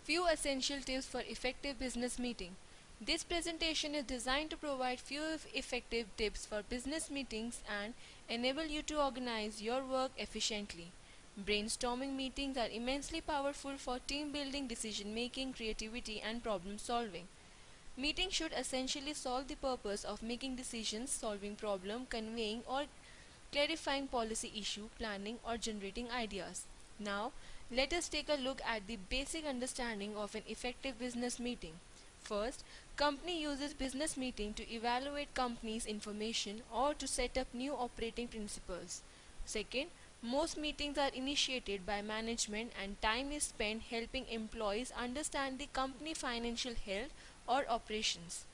Few essential tips for effective business meeting. This presentation is designed to provide few effective tips for business meetings and enable you to organize your work efficiently. Brainstorming meetings are immensely powerful for team building, decision making, creativity, and problem solving. Meetings should essentially solve the purpose of making decisions, solving problem, conveying or clarifying policy issue, planning or generating ideas. Now, let us take a look at the basic understanding of an effective business meeting. First, company uses business meeting to evaluate company's information or to set up new operating principles. Second, most meetings are initiated by management and time is spent helping employees understand the company financial health or operations.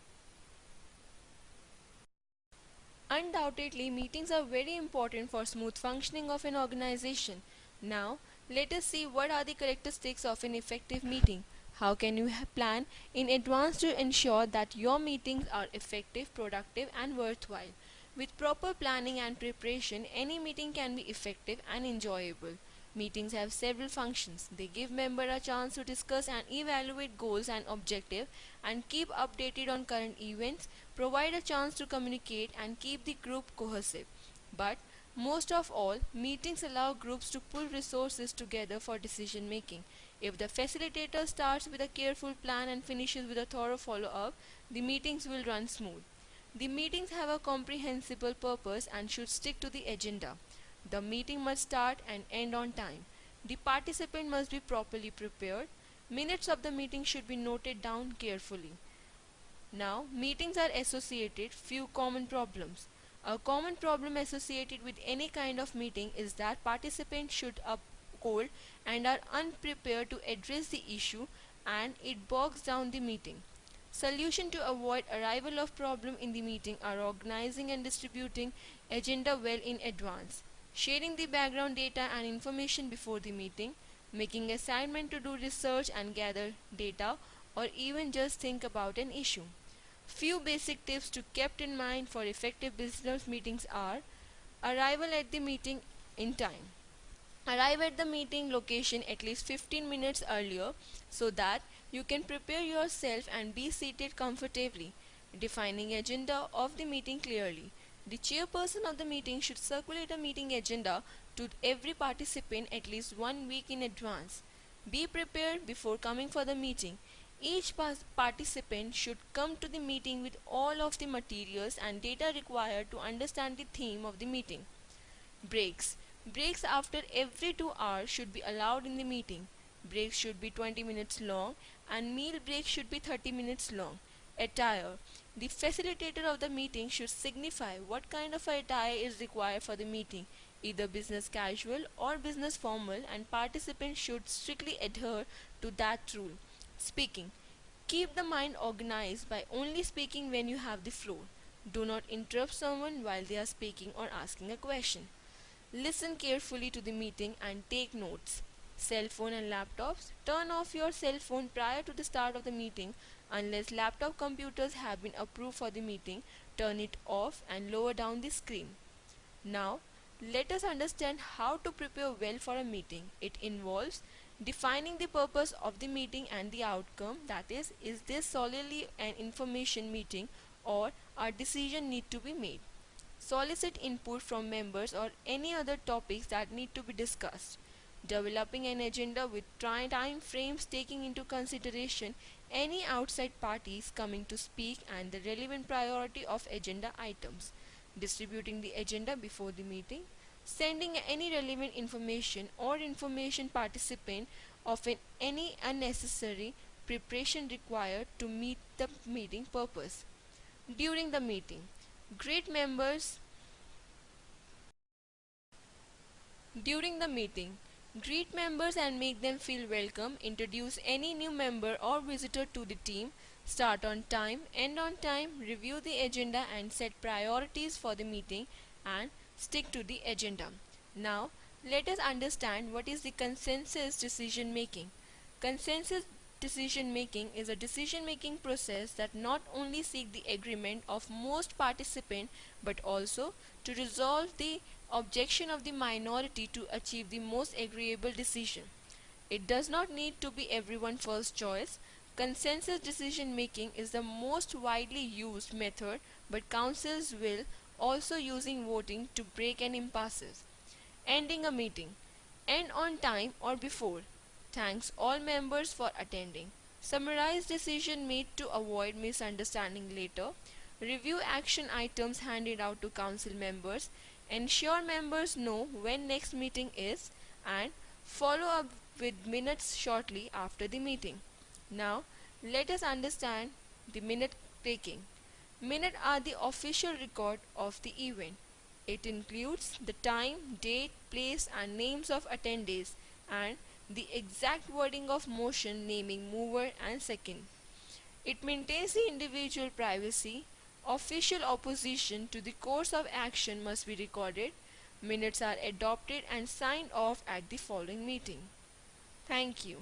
Undoubtedly, meetings are very important for smooth functioning of an organization. Now, let us see what are the characteristics of an effective meeting. How can you plan in advance to ensure that your meetings are effective, productive, and worthwhile? With proper planning and preparation, any meeting can be effective and enjoyable. Meetings have several functions. They give members a chance to discuss and evaluate goals and objectives and keep updated on current events, provide a chance to communicate and keep the group cohesive. But most of all, meetings allow groups to pull resources together for decision making. If the facilitator starts with a careful plan and finishes with a thorough follow up, the meetings will run smooth. The meetings have a comprehensible purpose and should stick to the agenda. The meeting must start and end on time. The participant must be properly prepared. Minutes of the meeting should be noted down carefully. Now, meetings are associated few common problems. A common problem associated with any kind of meeting is that participants should up cold and are unprepared to address the issue and it bogs down the meeting. Solution to avoid arrival of problem in the meeting are organizing and distributing agenda well in advance, sharing the background data and information before the meeting, making assignment to do research and gather data or even just think about an issue. Few basic tips to kept in mind for effective business meetings are: arrival at the meeting in time. Arrive at the meeting location at least 15 minutes earlier so that you can prepare yourself and be seated comfortably. Defining agenda of the meeting clearly. The chairperson of the meeting should circulate a meeting agenda to every participant at least 1 week in advance. Be prepared before coming for the meeting. Each participant should come to the meeting with all of the materials and data required to understand the theme of the meeting. Breaks. Breaks after every 2 hours should be allowed in the meeting. Breaks should be 20 minutes long and meal breaks should be 30 minutes long. Attire. The facilitator of the meeting should signify what kind of attire is required for the meeting, either business casual or business formal, and participants should strictly adhere to that rule. Speaking. Keep the mind organized by only speaking when you have the floor. Do not interrupt someone while they are speaking or asking a question. Listen carefully to the meeting and take notes. Cell phone and laptops. Turn off your cell phone prior to the start of the meeting unless laptop computers have been approved for the meeting. Turn it off and lower down the screen. Now, let us understand how to prepare well for a meeting. It involves defining the purpose of the meeting and the outcome, that is this solely an information meeting or a decision need to be made? Solicit input from members or any other topics that need to be discussed. Developing an agenda with time frames taking into consideration any outside parties coming to speak and the relevant priority of agenda items. Distributing the agenda before the meeting. Sending any relevant information or information participant of any unnecessary preparation required to meet the meeting purpose. During the meeting, greet members. During the meeting, greet members and make them feel welcome. Introduce any new member or visitor to the team. Start on time, end on time, review the agenda and set priorities for the meeting and stick to the agenda. Now, let us understand what is the consensus decision making. Consensus decision making is a decision making process that not only seeks the agreement of most participants but also to resolve the objection of the minority to achieve the most agreeable decision. It does not need to be everyone's first choice. Consensus decision making is the most widely used method, but councils will also using voting to break an impasse. Ending a meeting. End on time or before. Thanks all members for attending. Summarize decision made to avoid misunderstanding later. Review action items handed out to council members. Ensure members know when next meeting is, and follow up with minutes shortly after the meeting. Now, let us understand the minute taking. Minutes are the official record of the event. It includes the time, date, place, and names of attendees, and the exact wording of motion naming mover and second. It maintains the individual privacy. Official opposition to the course of action must be recorded. Minutes are adopted and signed off at the following meeting. Thank you.